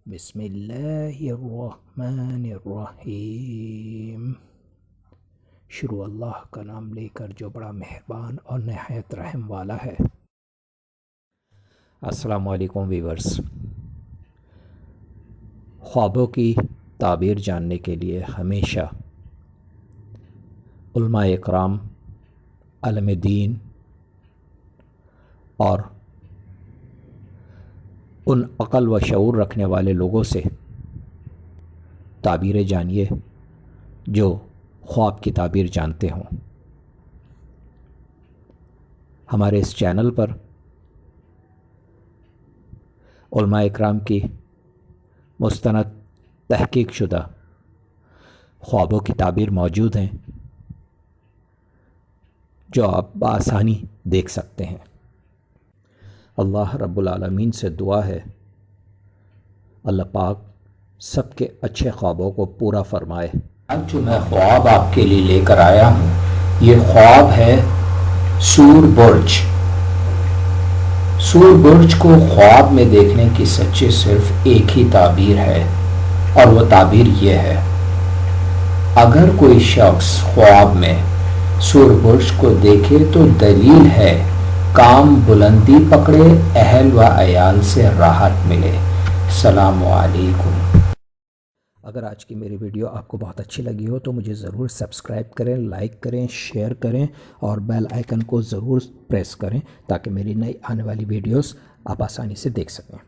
بسم اللہ الرحمن الرحیم۔ شروع اللہ کا نام لے کر جو بڑا مہربان اور نہایت رحم والا ہے۔ السلام علیکم ویورز۔ خوابوں کی تعبیر جاننے کے لیے ہمیشہ علماء اکرام، عالم دین اور ان عقل و شعور رکھنے والے لوگوں سے تعبیریں جانیے جو خواب کی تعبیر جانتے ہوں۔ ہمارے اس چینل پر علماء اکرام کی مستند تحقیق شدہ خوابوں کی تعبیر موجود ہیں جو آپ بآسانی دیکھ سکتے ہیں۔ اللہ رب العالمین سے دعا ہے اللہ پاک سب کے اچھے خوابوں کو پورا فرمائے۔ آج جو میں خواب آپ کے لیے لے کر آیا ہوں، یہ خواب ہے سور برج۔ سور برج کو خواب میں دیکھنے کی سچی صرف ایک ہی تعبیر ہے، اور وہ تعبیر یہ ہے: اگر کوئی شخص خواب میں سور برج کو دیکھے تو دلیل ہے کام بلندی پکڑے، اہل و عیال سے راحت ملے۔ السلام علیکم۔ اگر آج کی میری ویڈیو آپ کو بہت اچھی لگی ہو تو مجھے ضرور سبسکرائب کریں، لائک کریں، شیئر کریں اور بیل آئیکن کو ضرور پریس کریں تاکہ میری نئی آنے والی ویڈیوز آپ آسانی سے دیکھ سکیں۔